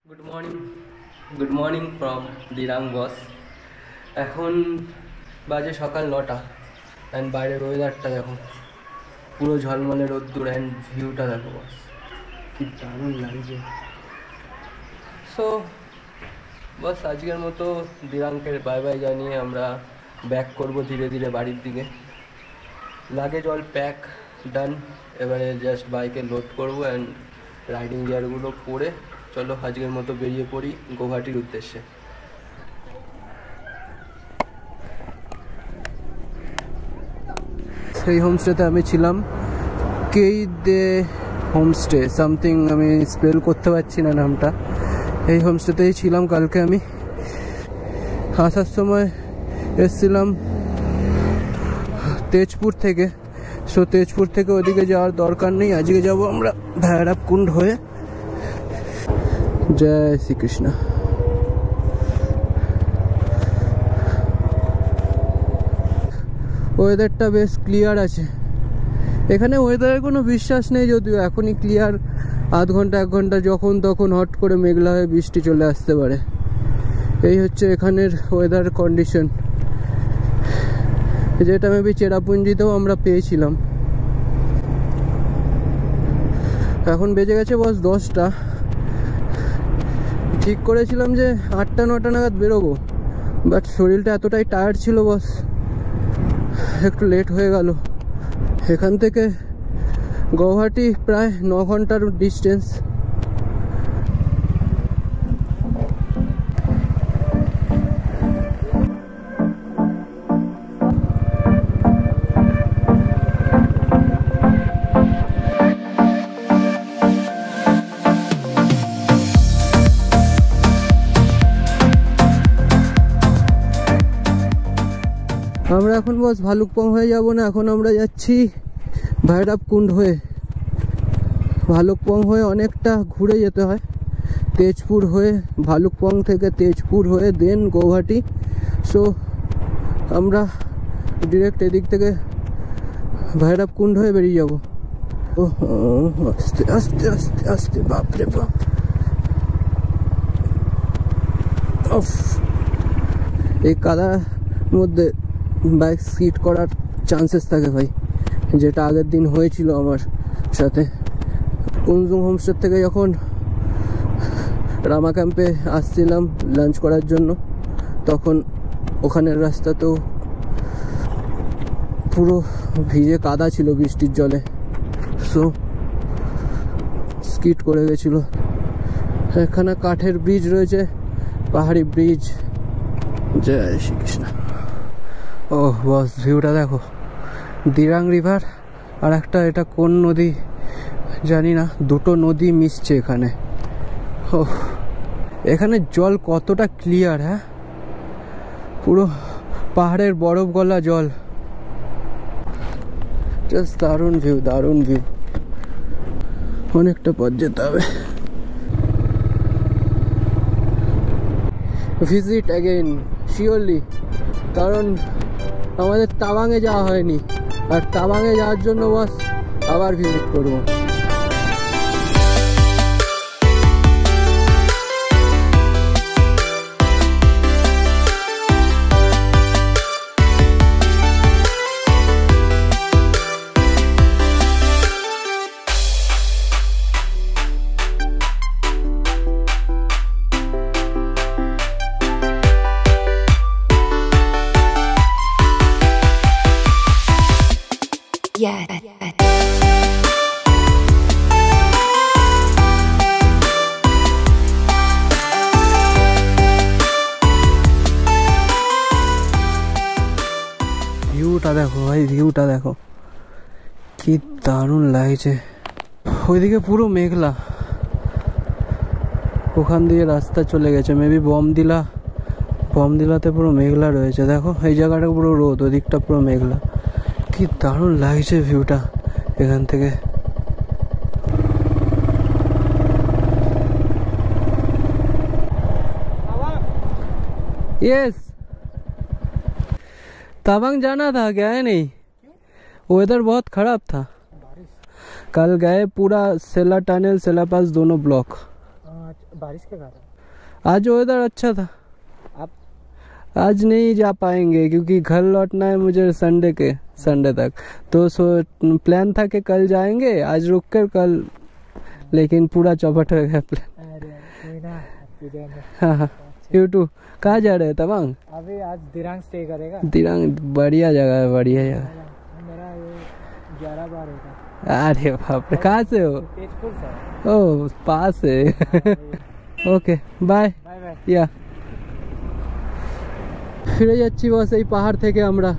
Good morning from Dirang বস। এখন বাজে সকাল 9টা অ্যান্ড বাইরের ওয়েদারটা দেখো, পুরো ঝলমলে রোদ্দুর অ্যান্ড ভিউটা দেখো বস, কি দারুণ লাগছে। সো বস আজকের মতো দিরাংকে বাই বাই জানিয়ে আমরা ব্যাক করব ধীরে ধীরে বাড়ির দিকে। লাগেজ অল প্যাক ডান, এবারে জাস্ট বাইকে লোড করবো অ্যান্ড রাইডিং গিয়ারগুলো পরে চলো আজকের মতো বেরিয়ে পড়ি গৌহাটির উদ্দেশ্যে। সেই হোমস্টেতে আমি ছিলাম, কেই দে হোমস্টে সামথিং, আমি স্পেল করতে পারছি না নামটা। এই হোমস্টেতেই ছিলাম কালকে। আমি আসার সময় এসছিলাম তেজপুর থেকে, সো তেজপুর থেকে ওদিকে যাওয়ার দরকার নেই, আজকে যাব আমরা ভৈরবকুণ্ড হয়ে। জয় শ্রীকৃষ্ণ। ওয়েদারটা বেশ ক্লিয়ার আছে এখানে, ওয়েদারের কোনো বিশ্বাস নেই যদিও, এখনই ক্লিয়ার, আধ ঘন্টা 1 ঘন্টা যখন তখন হট করে মেঘলা হয়ে বৃষ্টি চলে আসতে পারে। এই হচ্ছে এখানের ওয়েদার কন্ডিশন, যেটা মেবি চেরাপুঞ্জিতেও আমরা পেয়েছিলাম। এখন বেজে গেছে বস 10টা। ঠিক করেছিলাম যে 8টা-9টা নাগাদ বেরোবো, বাট শরীরটা এতটাই টায়ার্ড ছিল বস, একটু লেট হয়ে গেল। এখান থেকে গৌহাটি প্রায় 9 ঘন্টার ডিস্টেন্স। আমরা এখন বস ভালুকপং হয়ে যাব না, এখন আমরা যাচ্ছি ভৈরবকুণ্ড হয়ে। ভালুকপং হয়ে অনেকটা ঘুরে যেতে হয়, তেজপুর হয়ে, ভালুকপং থেকে তেজপুর হয়ে দেন গৌহাটি। সো আমরা ডিরেক্ট এদিক থেকে ভৈরবকুণ্ড হয়ে বেরিয়ে যাব। ও আস্তে আস্তে আস্তে আস্তে, বাপরে বাপ, এই কাদার মধ্যে বাইক স্কিড করার চান্সেস থাকে ভাই, যেটা আগের দিন হয়েছিল আমার সাথে। কুনজুং হোমস্টে থেকে যখন রামা ক্যাম্পে আসছিলাম লাঞ্চ করার জন্য, তখন ওখানের রাস্তা তো পুরো ভিজে কাদা ছিল বৃষ্টির জলে, সো স্কিড করে গেছিল। এখানে কাঠের ব্রিজ রয়েছে, পাহাড়ি ব্রিজ। জয় শ্রীকৃষ্ণ। ও বস ভিউটা দেখো, দিরাং রিভার আর একটা, এটা কোন নদী জানি না, দুটো নদী মিশছে এখানে। ও এখানে জল কতটা ক্লিয়ার, হ্যাঁ, পুরো পাহাড়ের বরফ গলা জল, জাস্ট দারুণ ভিউ, দারুণ ভিউ। অনেকটা পথ যেতে হবে। ভিজিট অ্যাগেইন শিওরলি, কারণ আমাদের তাওয়াংয়ে যাওয়া হয়নি, আর তাওয়াংয়ে যাওয়ার জন্য বস আবার ভিজিট করবো। Yeah. ভিউটা দেখো ভাই, ভিউটা দেখো কি দারুণ লাগছে। ওইদিকে পুরো মেঘলা, ওখান দিয়ে রাস্তা চলে গেছে মেবি বমদিলাতে পুরো মেঘলা রয়েছে। দেখো এই জায়গাটা পুরো রোদ, ওদিকটা পুরো মেঘলা। কি দারুণ লাগছে ভিউটা এখান থেকে। यस तवांग जाना था, गए नहीं, वेदर बहुत खराब था। कल गए, पूरा सेला टनल सेला पास दोनों ब्लॉक। बारिश के कारण आज वेदर अच्छा था। आप आज नहीं जा पाएंगे क्योंकि घर लौटना है मुझे संडे तक। तो प्लान था कि कल जाएंगे, आज रुक कर कल, लेकिन पूरा चौपट हो गया प्लान। अरे कोई ना, हाँ हाँ, यू टू। कहाँ जा रहे हैं? तवांग? अभी आज दिरांग स्टे करेगा। दिरांग बढ़िया जगह है, बढ़िया जगह। मेरा ये 11 बार होगा। अरे बाप रे, कहाँ से हो? तेजपुर से। ओह पास है। Okay bye bye bye. Yeah ফিরে যাচ্ছি বস এই পাহাড় থেকে আমরা,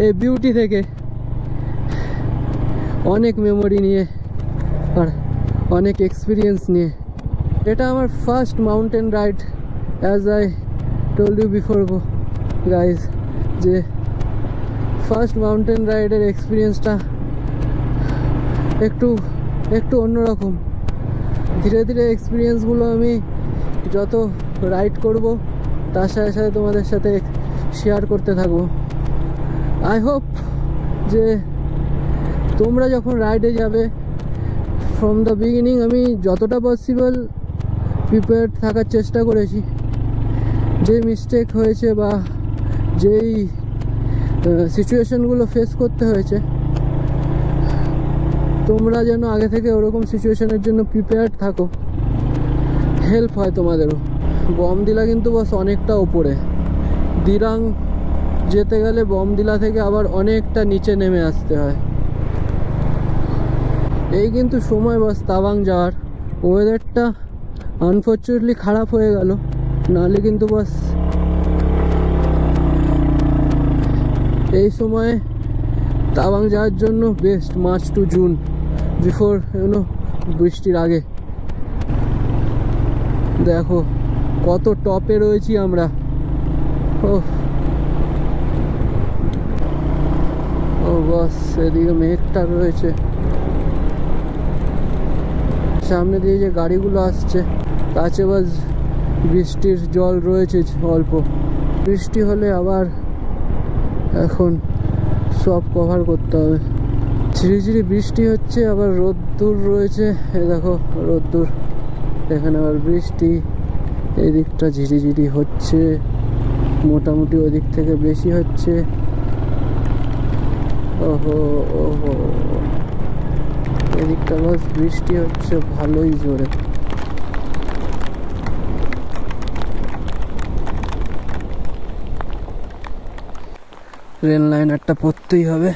এই বিউটি থেকে, অনেক মেমোরি নিয়ে আর অনেক এক্সপিরিয়েন্স নিয়ে। এটা আমার first mountain ride, as I told you before guys, যে ফার্স্ট মাউন্টেন রাইডের এক্সপিরিয়েন্সটা একটু অন্যরকম। ধীরে ধীরে এক্সপিরিয়েন্সগুলো আমি যত রাইড করব তার সাথে সাথে তোমাদের সাথে শেয়ার করতে থাকবো। আই হোপ যে তোমরা যখন রাইডে যাবে ফ্রম দ্য বিগিনিং আমি যতটা পসিবল প্রিপেয়ার্ড থাকার চেষ্টা করেছি। যে মিস্টেক হয়েছে বা যেই সিচুয়েশনগুলো ফেস করতে হয়েছে, তোমরা যেন আগে থেকে ওরকম সিচুয়েশনের জন্য প্রিপেয়ার্ড থাকো, হেল্প হয় তোমাদেরও। বমদিলা কিন্তু বস অনেকটা ওপরে, দিরাং যেতে গেলে বমদিলা থেকে আবার অনেকটা নিচে নেমে আসতে হয়। এই কিন্তু সময় বস তাওয়াং যাওয়ার। ওয়েদারটা আনফর্চুনেটলি খারাপ হয়ে গেল, নাহলে কিন্তু বস এই সময় তাওয়াং যাওয়ার জন্য best, March two June, before বৃষ্টির আগে। দেখো কত টপে রয়েছি আমরা। ও বাস, এদিকে মেঘটা রয়েছে, সামনে দিয়ে যে গাড়িগুলো আসছে কাছে বাস বৃষ্টির জল রয়েছে অল্প। বৃষ্টি হলে আবার এখন সব কভার করতে হবে। ঝিরিঝিরি বৃষ্টি হচ্ছে, আবার রোদ্দুর রয়েছে, এ দেখো রোদ্দুর, এখানে আবার বৃষ্টি, এই দিকটা ঝিরিঝিরি হচ্ছে, মোটামুটি ওই দিক থেকে বেশি হচ্ছে। ওহো ওহো, এদিকটা বাস বৃষ্টি হচ্ছে ভালোই জোরে। রেল লাইনারটা পড়তেই হবে।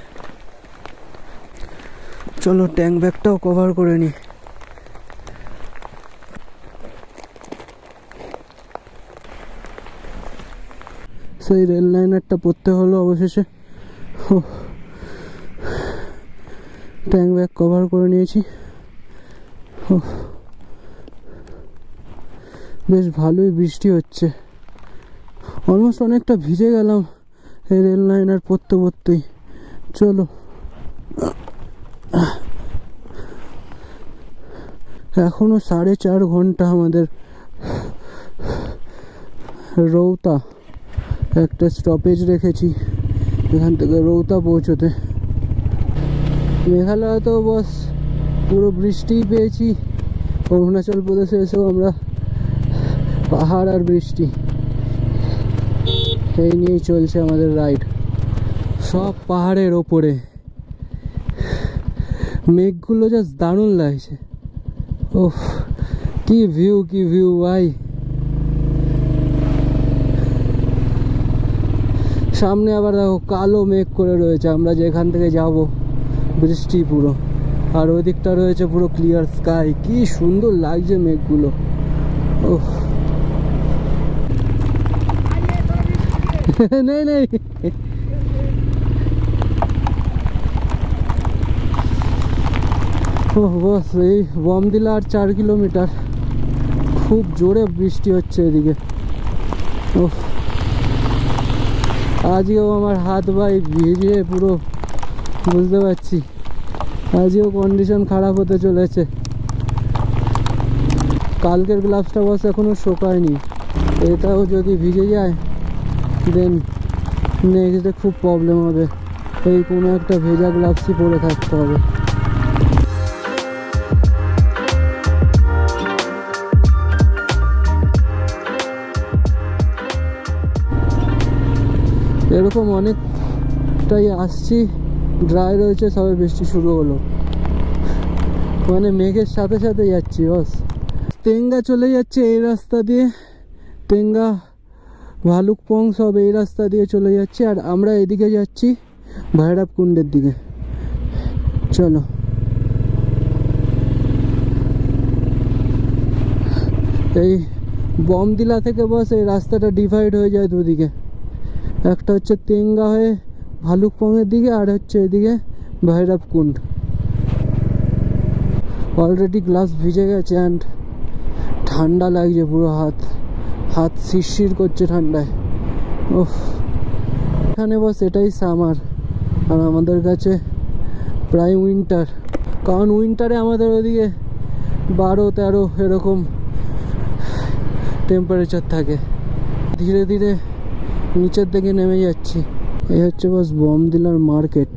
চলো ট্যাঙ্ক ব্যাগটাও কভার করে নি। সেই রেল লাইনারটা পড়তে হলো অবশেষে। ট্যাঙ্ক ব্যাগ কভার করে নিয়েছি। বেশ ভালোই বৃষ্টি হচ্ছে, অলমোস্ট অনেকটা ভিজে গেলাম এই রেল লাইনার পড়তে পড়তেই। চলো এখনো 4.5 ঘন্টা আমাদের রৌতা একটা স্টপেজ রেখেছি, এখান থেকে রৌতা পৌঁছতে। মেঘালয় তো বস পুরো বৃষ্টিই পেয়েছি, অরুণাচল প্রদেশে এসেও আমরা পাহাড় আর বৃষ্টি, এই নিয়েই চলছে আমাদের রাইড। সব পাহাড়ের ওপরে মেঘগুলো জাস্ট দারুণ লাগছে। ওহ কি ভিউ ভাই। সামনে আবার দেখো কালো মেঘ করে রয়েছে, আমরা যেখান থেকে যাব বৃষ্টি পুরো, আর ওই দিকটা রয়েছে পুরো ক্লিয়ার স্কাই। কি সুন্দর লাগছে মেঘগুলো। ওহ নেই ও বস, এই বমদিলা আর 4 কিলোমিটার, খুব জোরে বৃষ্টি হচ্ছে এদিকে। ও আজকেও আমার হাত ভাই ভিজে পুরো, বুঝতে পারছি আজকেও কন্ডিশন খারাপ হতে চলেছে। কালকের গ্লাভসটা বস এখনো শোকায়নি, এটাও যদি ভিজে যায় দেন নেক্সট ডে খুব প্রবলেম হবে। এই কোনো একটা ভেজা গ্লাভসই পরে থাকতে হবে। এরকম অনেকটাই আসছি, ড্রাই রয়েছে, সবে বৃষ্টি শুরু হলো, মানে মেঘের সাথে সাথে যাচ্ছি বস। তেঙ্গা চলে যাচ্ছে এই রাস্তা দিয়ে, তেঙ্গা ভালুকপং সব এই রাস্তা দিয়ে চলে যাচ্ছে, আর আমরা এদিকে যাচ্ছি ভৈরব কুণ্ডের দিকে। চলো এই বমদিলা থেকে বস এই রাস্তাটা ডিভাইড হয়ে যায় দুদিকে, একটা হচ্ছে তেঙ্গা হয়ে ভালুকপংয়ের দিকে, আর হচ্ছে এদিকে ভৈরব কুণ্ড। অলরেডি গ্লাস ভিজে গেছে অ্যান্ড ঠান্ডা লাগছে, পুরো হাত শিরশির করছে ঠান্ডায়। ওহ, এখানে বস এটাই সামার, আর আমাদের কাছে প্রায় উইন্টার, কারণ উইন্টারে আমাদের ওদিকে 12-13 এরকম টেম্পারেচার থাকে। ধীরে ধীরে নিচের দিকে নেমে যাচ্ছি। এই হচ্ছে বস বমদিলার মার্কেট।